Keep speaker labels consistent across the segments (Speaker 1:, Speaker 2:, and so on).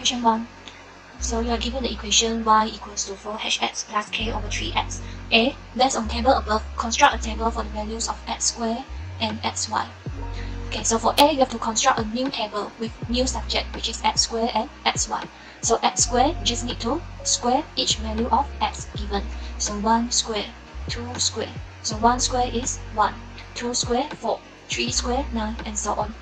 Speaker 1: Question 1. So you are given the equation y equals to 4hx plus k over 3x. A. Based on table above, construct a table for the values of x squared and xy. Okay, so for A, you have to construct a new table with new subject, which is x squared and xy. So x squared, you just need to square each value of x given. So 1 square, 2 square. So 1 square is 1, 2 square 4, 3 square 9, and so on.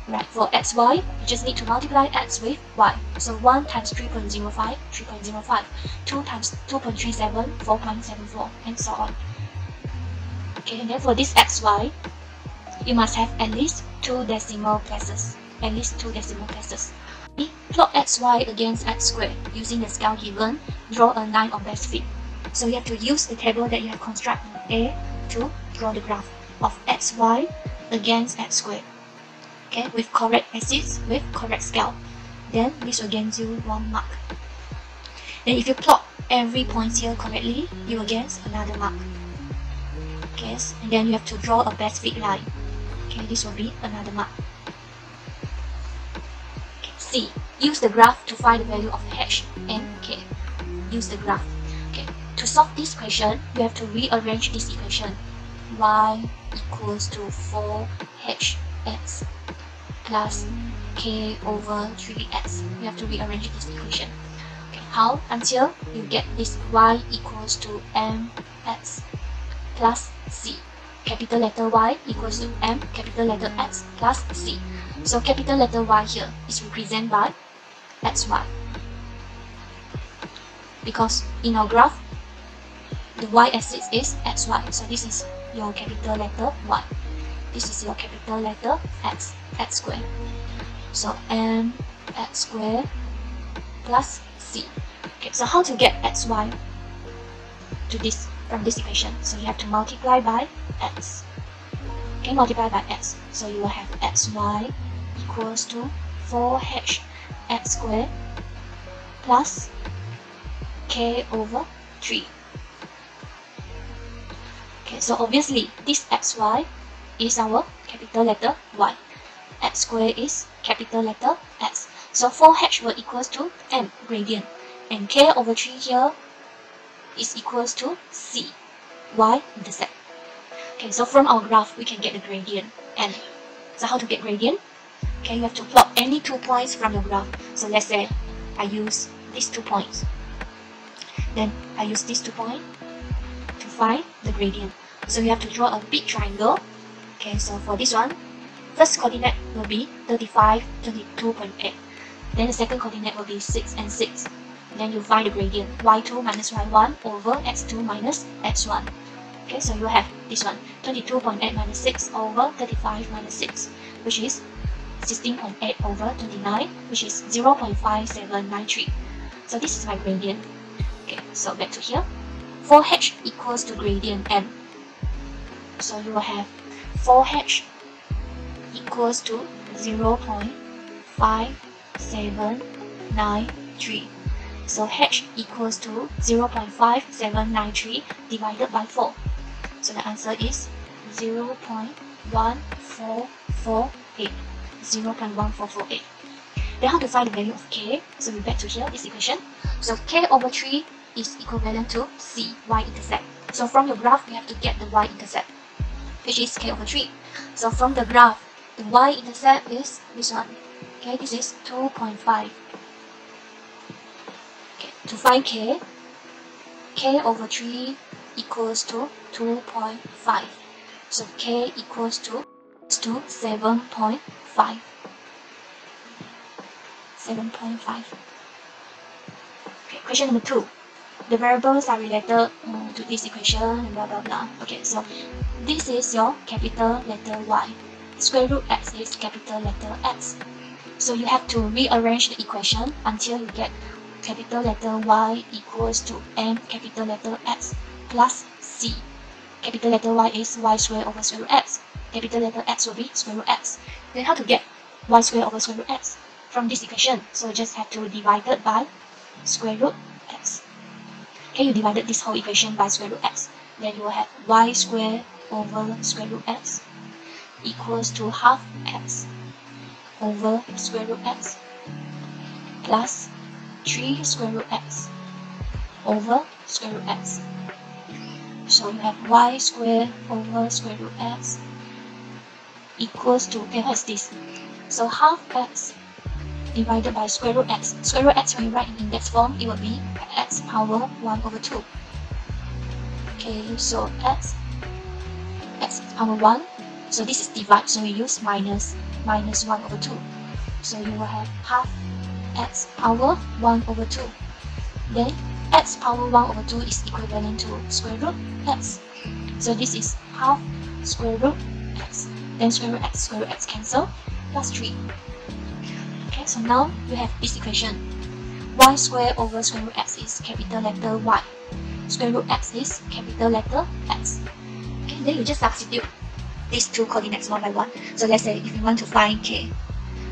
Speaker 1: Right, for xy, you just need to multiply x with y. So 1 times 3.05, 3.05, 2 times 2.37, 4.74, and so on. Okay, and then for this xy, you must have at least 2 decimal places. At least 2 decimal places. Plot xy against x squared using the scale given. Draw a line of best fit. So you have to use the table that you have constructed A to draw the graph of xy against x squared. Okay, with correct axis, with correct scale. Then this will gain you 1 mark. Then if you plot every point here correctly, you will gain another mark. Okay, and then you have to draw a best fit line. Okay, this will be another mark. Okay, C. Use the graph to find the value of h and k. Use the graph. Okay, to solve this question, you have to rearrange this equation. Y equals to 4hx plus k over 3x. You have to rearrange this equation. Okay, how? Until you get this y equals to mx plus c. Capital letter Y equals to m capital letter X plus c. So capital letter Y here is represented by xy. Because in our graph, the y-axis is xy. So this is your capital letter Y. This is your capital letter X, x squared. So m x squared plus c. Okay, so how to get xy to this from this equation? So you have to multiply by x. Okay, multiply by x. So you will have xy equals to 4h x squared plus k over 3. Okay, so obviously this xy is our capital letter Y. X squared is capital letter X. So 4h will equals to m gradient, and k over 3 here is equals to c, y intercept. Okay, so from our graph we can get the gradient n. So how to get gradient? Okay, you have to plot any 2 points from your graph. So let's say I use these 2 points. Then I use these 2 points to find the gradient. So you have to draw a big triangle. Okay, so for this one, first coordinate will be 35, 22.8. Then the second coordinate will be 6 and 6. Then you find the gradient y2 minus y1 over x2 minus x1. Okay, so you have this one 22.8 minus 6 over 35 minus 6, which is 16.8 over 29, which is 0.5793. So this is my gradient. Okay, so back to here. 4h equals to gradient m. So you will have 4h equals to 0.5793. So h equals to 0.5793 divided by 4. So the answer is 0.1448. 0.1448. Then how to find the value of k? So we back to here, this equation. So k over 3 is equivalent to c, y-intercept. So from your graph, we have to get the y-intercept, which is k over 3. So from the graph, the y-intercept is this one. Okay, this is 2.5. Okay, to find k over 3 equals to 2.5. So k equals to 7.5. 7.5. Okay, question number 2. The variables are related to this equation and blah blah blah. Okay, so this is your capital letter Y. Square root x is capital letter X. So you have to rearrange the equation until you get capital letter Y equals to m capital letter X plus c. Capital letter Y is y squared over square root x. Capital letter X will be square root x. Then how to get y squared over square root x? From this equation, so you just have to divide it by square root x. Okay, you divided this whole equation by square root x. Then you will have y squared over square root x equals to half x over square root x. plus 3 square root x over square root x. So you have y squared over square root x equals to, okay, what is this? So half x divided by square root x. Square root x, when you write in index form, it will be x power 1 over 2. Okay, so x power 1. So this is divide, so we use minus 1 over 2. So you will have half x power 1 over 2. Then x power 1 over 2 is equivalent to square root x. So this is half square root x. Then square root x cancel, plus 3. Okay, so now you have this equation. Y squared over square root x is capital letter Y. Square root x is capital letter X. Okay, then you just substitute these two coordinates one by one. So let's say if you want to find k,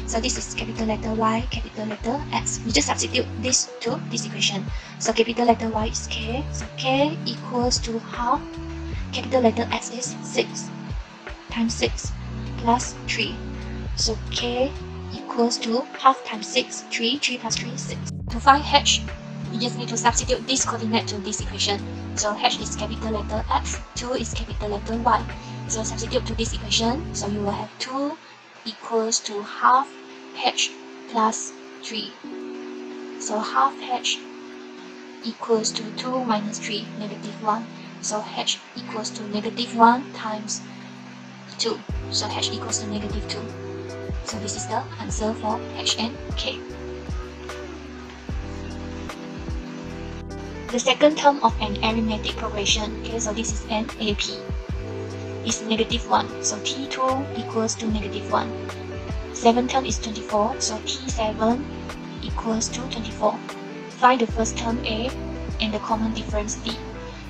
Speaker 1: so this is capital letter Y, capital letter X. You just substitute this to this equation. So capital letter Y is k, so k equals to half capital letter X is 6 times 6 plus 3. So k equals to half times 6, 3 plus 3, 6. To find h, you just need to substitute this coordinate to this equation. So h is capital letter X, 2 is capital letter Y. So substitute to this equation, so you will have 2 equals to half h plus 3. So half h equals to 2 minus 3, negative 1. So h equals to negative 1 times 2. So h equals to negative 2. So this is the answer for h and k. The second term of an arithmetic progression, okay, so this is an AP, is negative 1. So t2 equals to negative 1. Seventh term is 24, so t7 equals to 24. Find the first term a and the common difference d.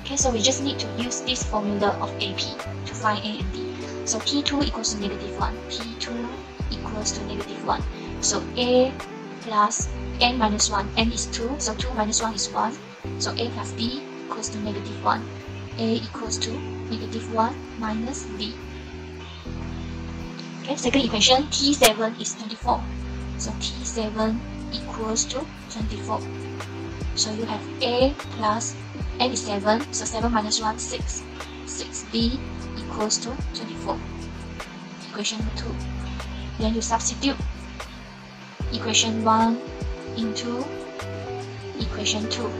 Speaker 1: Okay, so we just need to use this formula of AP to find a and d. So t2 equals to negative 1. t2 equals to negative 1. So a plus n minus 1. n is 2, so 2 minus 1 is 1. So a plus d equals to negative 1. a equals to negative 1 minus d. Okay, second equation, t7 is 24. So t7 equals to 24. So you have a plus n is 7. So 7 minus 1, 6. 6b equals to 24. Equation number 2. Then you substitute equation 1 into equation 2.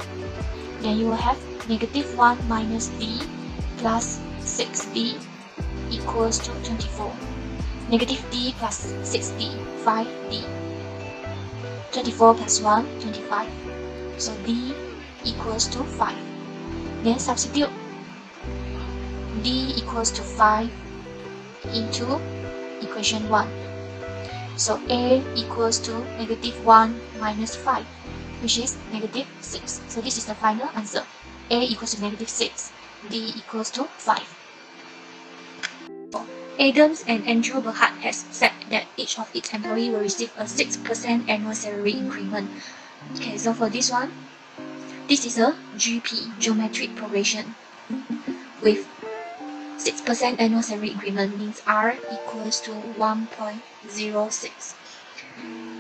Speaker 1: Then you will have negative 1 minus d plus 6d equals to 24. Negative d plus 6d, 5d. 24 plus 1, 25. So d equals to 5. Then substitute d equals to 5 into equation 1. So a equals to negative 1 minus 5, which is negative 6. So this is the final answer. A equals to negative 6. D equals to 5. Adams and Andrew Berhart has said that each of its employees will receive a 6% annual salary increment. Okay, so for this one, this is a GP, geometric progression, with 6% annual salary increment means R equals to 1.06.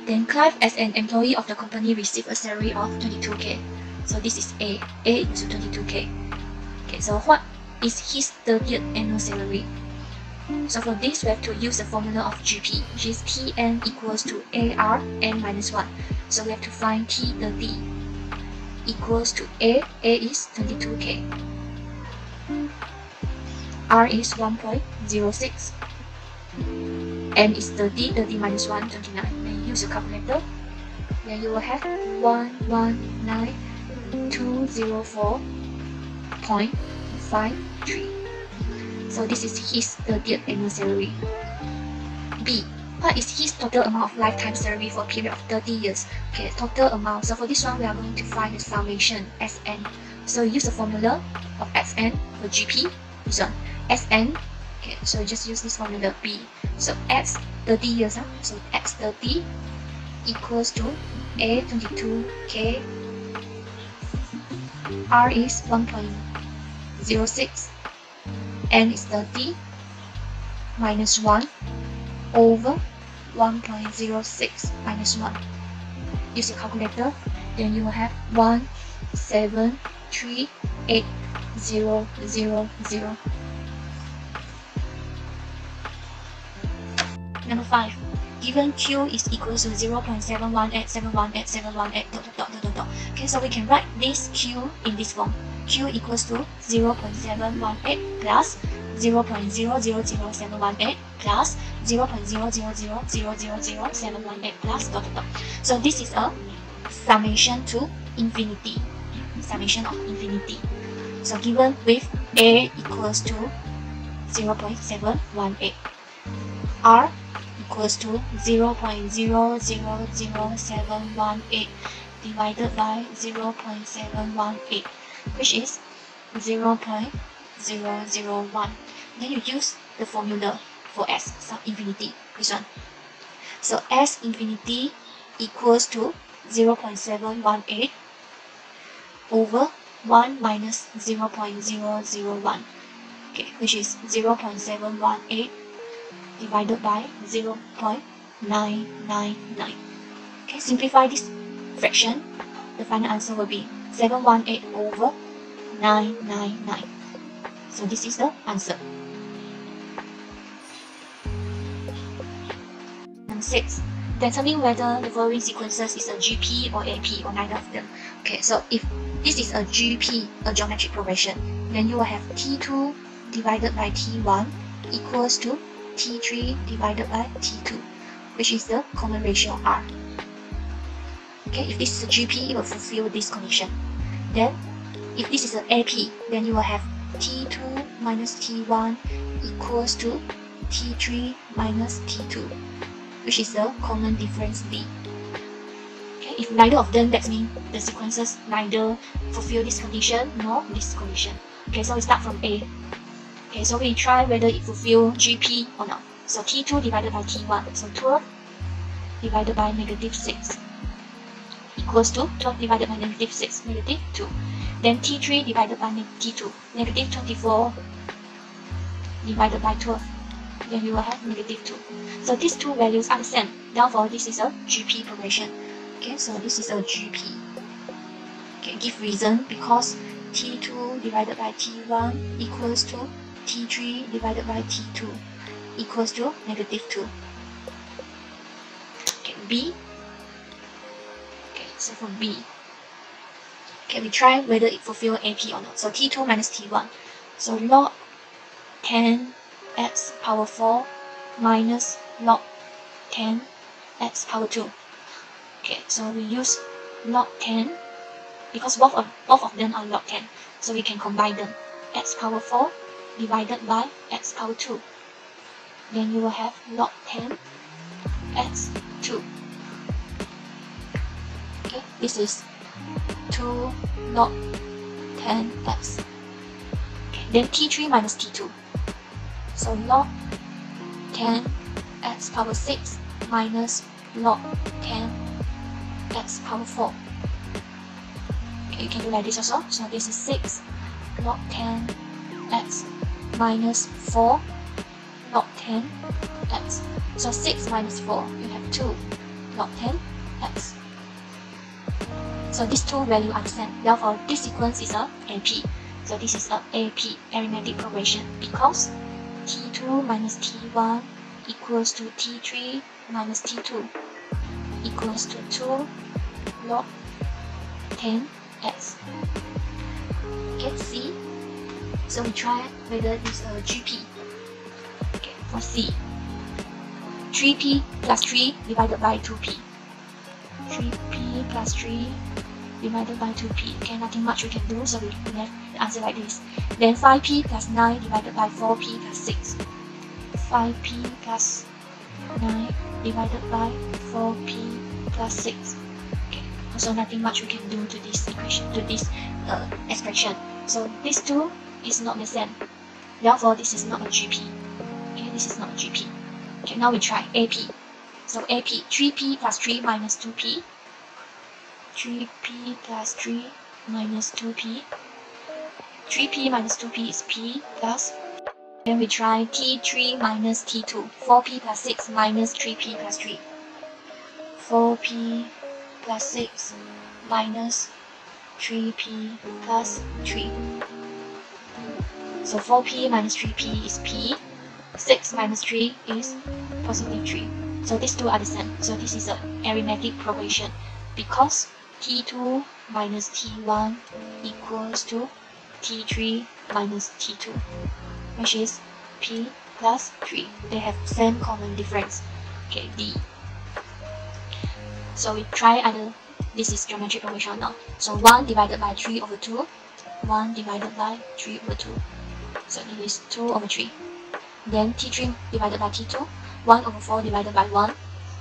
Speaker 1: Then Clive, as an employee of the company, received a salary of 22k. So this is A. A equals to 22k. Okay, so what is his 30th annual salary? So for this, we have to use the formula of GP, which is Tn equals to AR n minus 1. So we have to find T30 equals to A. A is 22k. R is 1.06. N is 30. 30 minus 1, 29. Then use your calculator. Then you will have 119,204.53. So this is his 30th annual salary. B. What is his total amount of lifetime salary for a period of 30 years? Okay, total amount. So for this one, we are going to find the summation Sn. So use the formula of Sn for GP. This one, Sn. Okay, so just use this formula B. So X 30 years. So X 30 equals to A 22k. R is 1.06. N is 30 minus 1 over 1.06 minus 1. use your calculator, then you will have 1738000. Number 5. Given Q is equal to 0.718718718 ... Okay, so we can write this Q in this form. Q equals to 0.718 plus 0.000718 plus 0.000000718 plus ... So this is a summation to infinity. Summation of infinity. So given with A equals to 0.718, R equals to 0.000718 divided by 0.718, which is 0.001. Then you use the formula for S sub infinity, this one. So S infinity equals to 0.718 over 1 minus 0.001, okay, which is 0.718 divided by 0.999. Okay, simplify this fraction. The final answer will be 718 over 999. So this is the answer. Number 6. Determine whether the following sequences is a GP or AP or neither of them. Okay, so if this is a GP, a geometric progression, then you will have T2 divided by T1 equals to T3 divided by T2, which is the common ratio R. Okay, if this is a GP, it will fulfill this condition. Then, if this is an AP, then you will have T2 minus T1 equals to T3 minus T2, which is the common difference B. Okay, if neither of them, that means the sequences neither fulfill this condition nor this condition. Okay, so we start from A. Okay, so we try whether it fulfills GP or not. So T2 divided by T1, so 12 divided by negative 6 equals to 12 divided by negative 6, negative 2. Then T3 divided by T2, negative 24 divided by 12. Then we will have negative 2. So these two values are the same. Therefore, this is a GP progression. Okay, so this is a GP. Okay, give reason because T2 divided by T1 equals to T3 divided by T2 equals to negative 2. Okay, B. Okay, so for B, okay, we try whether it fulfills AP or not. So T2 minus T1. So log 10 x power 4 minus log 10 x power 2. Okay, so we use log 10 because both of them are log 10. So we can combine them. X power 4 divided by x power 2. Then you will have log 10 x 2. Okay, this is 2 log 10x. Okay, then T3 minus T2. So log 10 x power 6 minus log 10 x power 4. Okay, you can do like this also. So this is 6 log 10 x minus 4 log 10 x. So 6 minus 4, you have 2 log 10 x. So these two values are the same. Therefore, this sequence is a AP. So this is a AP, arithmetic progression, because T2 minus T1 equals to T3 minus T2 equals to 2 log 10x. Okay, C. So we try whether it's a GP. Okay, for C, 3p plus 3 divided by 2p. 3p plus 3 divided by 2p. Okay, nothing much we can do, so we have the answer like this. Then 5p plus 9 divided by 4p plus 6. 5p plus 9 divided by 4p plus 6. Okay, also nothing much we can do to this equation, to this expression. So these two is not the same. Therefore, this is not a GP. Okay, this is not a GP. Okay, now we try AP. So AP, 3p plus 3 minus 2p. 3p plus 3 minus 2p. 3p minus 2p is p plus. Then we try T3 minus T2. 4p plus 6 minus 3p plus 3. 4p plus 6 minus 3p plus 3. So 4p minus 3p is p. 6 minus 3 is positive 3. So these two are the same. So this is an arithmetic progression because t2 minus t1 equals to t3 minus t2, which is p plus 3. They have same common difference. Okay, D. So we try other. This is geometric progression now. So 1 divided by 3 over 2. 1 divided by 3 over 2. So this is 2 over 3. Then t3 divided by t2. 1 over 4 divided by 1.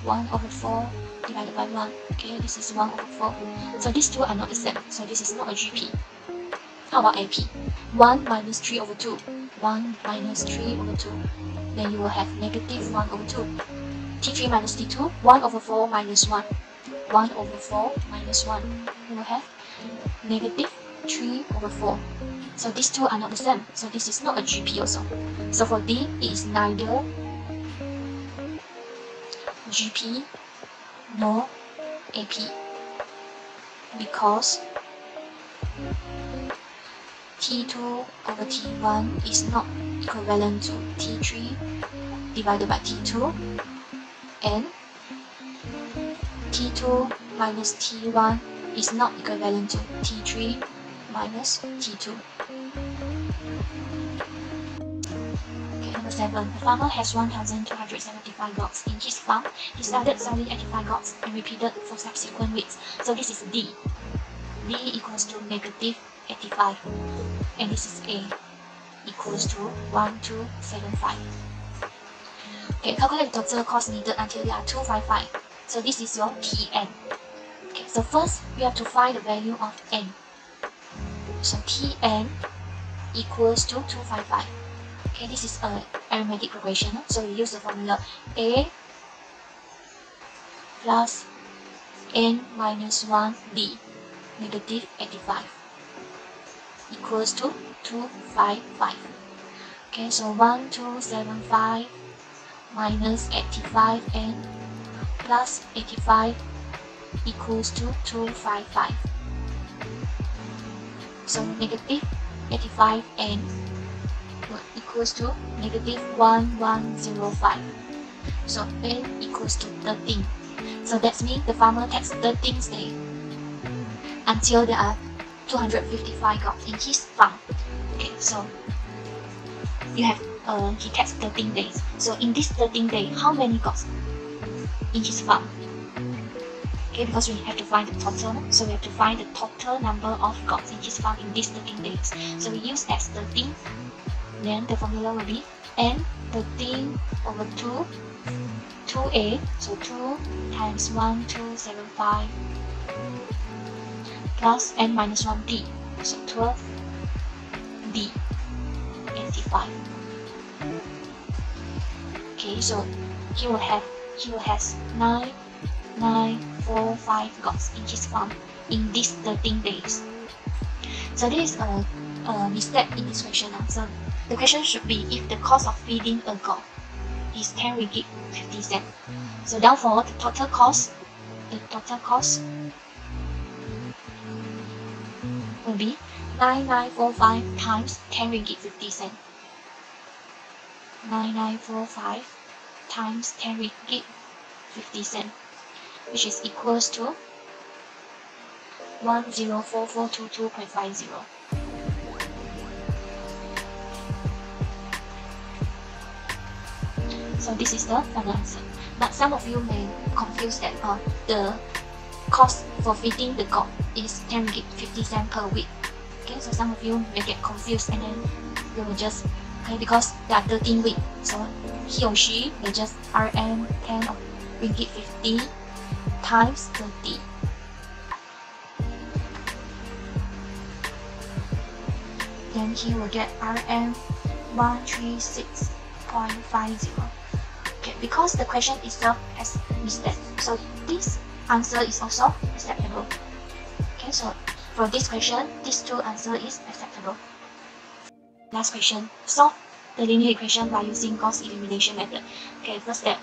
Speaker 1: 1 over 4 divided by 1. Okay, this is 1 over 4. So these two are not the same. So this is not a GP. How about AP? 1 minus 3 over 2. 1 minus 3 over 2. Then you will have negative 1 over 2. T3 minus T2. 1 over 4 minus 1. 1 over 4 minus 1. You will have negative 3 over 4. So these two are not the same. So this is not a GP also. So for D, it is neither GP nor AP because T2 over T1 is not equivalent to T3 divided by T2, and T2 minus T1 is not equivalent to T3 minus T2. Okay, number 7. The farmer has 1,275 goats in his farm. He started selling 85 goats and repeated for subsequent weeks. So this is D. D equals to negative 85. And this is A equals to 1275. Okay, calculate the total cost needed until they are 255. So this is your Tn. Okay, so first we have to find the value of n. So Tn equals to 255. Okay, this is an arithmetic progression. So we use the formula A plus n minus 1 d negative 85 equals to 255. Okay, so 1275 minus 85n plus 85 equals to 255. So negative 85n equals to negative 1105. So n equals to 13. So that means the farmer takes 13 days until there are 255 goats in his farm. Okay, so you have he takes 13 days. So in this 13 days, how many goats in his farm? Okay, because we have to find the total, so we have to find the total number of goats in his farm in these 13 days. So we use as 13. Then the formula will be n 13 over 2, 2a, so 2 times 1275 plus n minus 1d, so 12d 85. Okay, so he will have 9,945 goats in his farm in these 13 days. So this is a mistake in this question. So the question should be if the cost of feeding a goat is 10 ringgit 50 cents. So therefore the total cost will be 9,945 times 10 ringgit 50 cents. 9,945 times 10 ringgit 50 cents, which is equals to 104422.50. So this is the final answer. But some of you may confuse that the cost for feeding the goat is 10 ringgit 50 cents per week. Okay, so some of you may get confused and then you will just, okay, because there are 13 weeks, so he or she will just Rm 10 of ringgit 50 times 30. Then he will get Rm 136.50. Okay, because the question itself has mistake, so this answer is also acceptable. Okay, so for this question, these two answer is acceptable. Last question. Solve the linear equation by using Gauss elimination method. Okay, first step,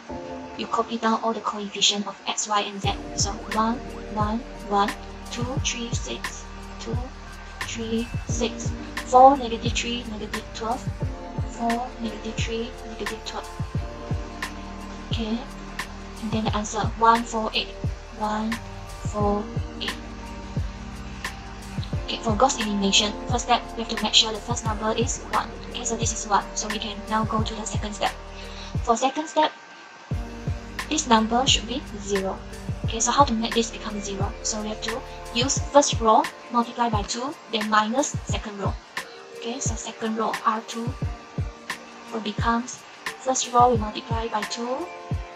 Speaker 1: you copy down all the coefficients of x, y, and z. So 1, 1, 1, 2, 3, 6, 2, 3, 6, 4, negative 3, negative 12, 4, negative 3, negative 12. Okay, and then the answer 1, 4, 8. 1, 4, 8. Okay, for Gauss elimination, first step, we have to make sure the first number is 1. Okay, so this is 1. So we can now go to the second step. For second step, this number should be 0. Okay, so how to make this become 0? So we have to use first row multiply by 2, then minus second row. Okay, so second row R2 will becomes first row we multiply by 2,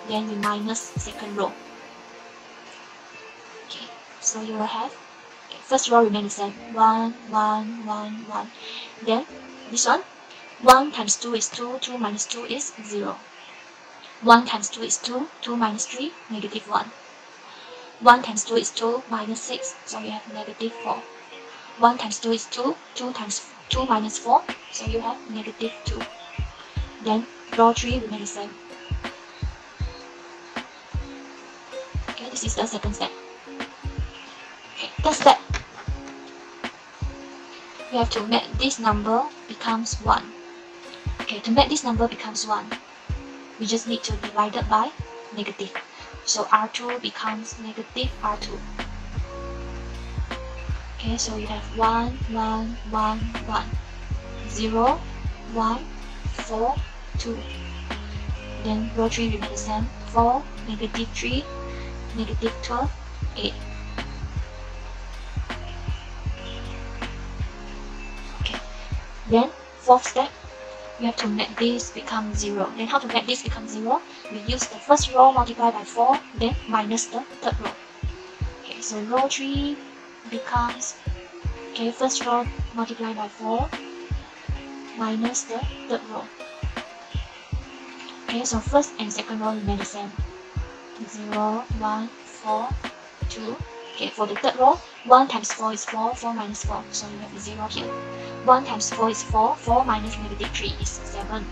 Speaker 1: then we minus second row. Okay, so you will have first row remain the same, 1, 1, 1, 1. Then this one, 1 times 2 is 2, 2 minus 2 is 0. 1 times 2 is 2, 2 minus 3, negative 1. 1 times 2 is 2, minus 6, so you have negative 4. 1 times 2 is 2, 2 times 2 minus 4, so you have negative 2. Then row 3 remain the same. Okay, this is the second step. Okay, third step, we have to make this number becomes 1. Okay, to make this number becomes 1, we just need to divide it by negative. So R2 becomes negative R2. Okay, so you have 1, 1, 1, 1, 0, 1, 4, 2. Then row 3 remain the same, 4, negative 3, negative 12, 8. Okay, then fourth step, we have to make this become 0. Then how to make this become 0? We use the first row multiply by 4, then minus the third row. Okay, so row 3 becomes, okay, first row multiply by 4, minus the third row. Okay, so first and second row remain the same. 0, 1, 4, 2. Okay, for the third row, 1 times 4 is 4, 4 minus 4, so you have 0 here. 1 times 4 is 4, 4 minus negative 3 is 7.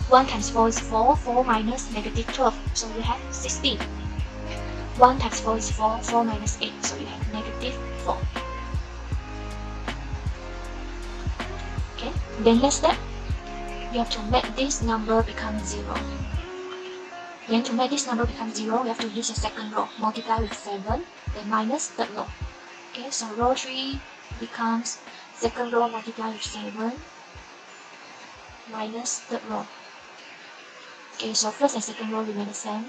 Speaker 1: 1 times 4 is 4, 4 minus negative 12, so you have 16. 1 times 4 is 4, 4 minus 8, so you have negative 4. Okay, then next step, you have to make this number become 0. Then to make this number become 0, we have to use the second row, multiply with 7, then minus third row. Okay, so row 3 becomes second row multiply with 7, minus third row. Okay, so first and second row remain the same.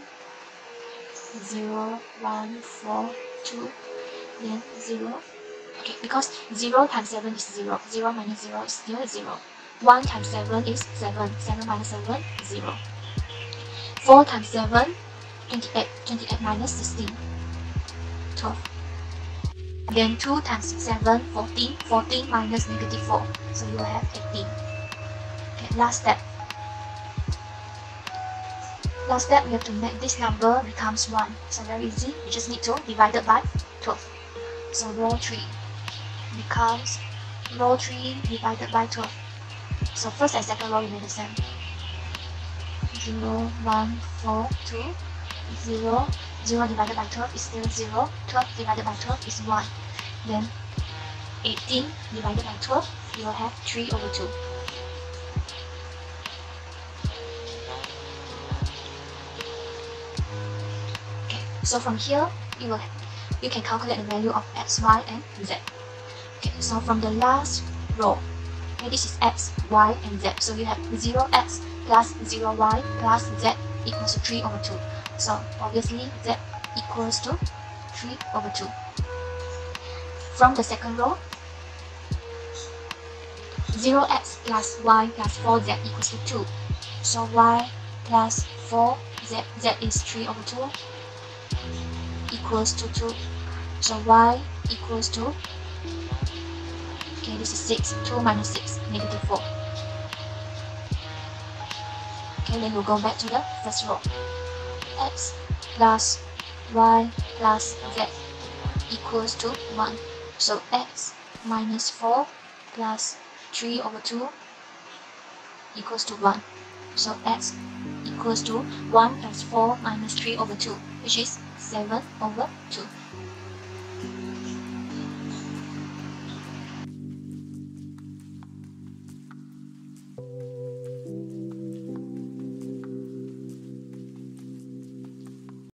Speaker 1: 0, 1, 4, 2, then 0. Okay, because 0 times 7 is 0. 0 minus 0 is still 0. 1 times 7 is 7. 7 minus 7, 0. 4 times 7, 28. 28 minus 16, 12. Then 2 times 7, 14. 14 minus negative 4, so you will have 18. Okay, last step. Last step, we have to make this number becomes 1. So very easy, you just need to divide it by 12. So row 3 becomes row 3 divided by 12. So first and second row remain the same. 0, 1, 4, 2, 0. 0 divided by 12 is still 0. 12 divided by 12 is 1. Then 18 divided by 12, you will have 3 over 2. Okay, so from here, you can calculate the value of x, y, and z. Okay, so from the last row, okay, this is x, y, and z. So you have 0x plus 0y plus z equals to 3 over 2. So obviously z equals to 3 over 2. From the second row, 0x plus y plus 4z equals to 2. So y plus 4z, z is 3 over 2, equals to 2. So y equals to, okay, this is 6. 2 minus 6, negative 4. Okay, then we'll go back to the first row. X plus y plus z equals to 1. So x minus 4 plus 3 over 2 equals to 1. So x equals to 1 plus 4 minus 3 over 2, which is 7 over 2.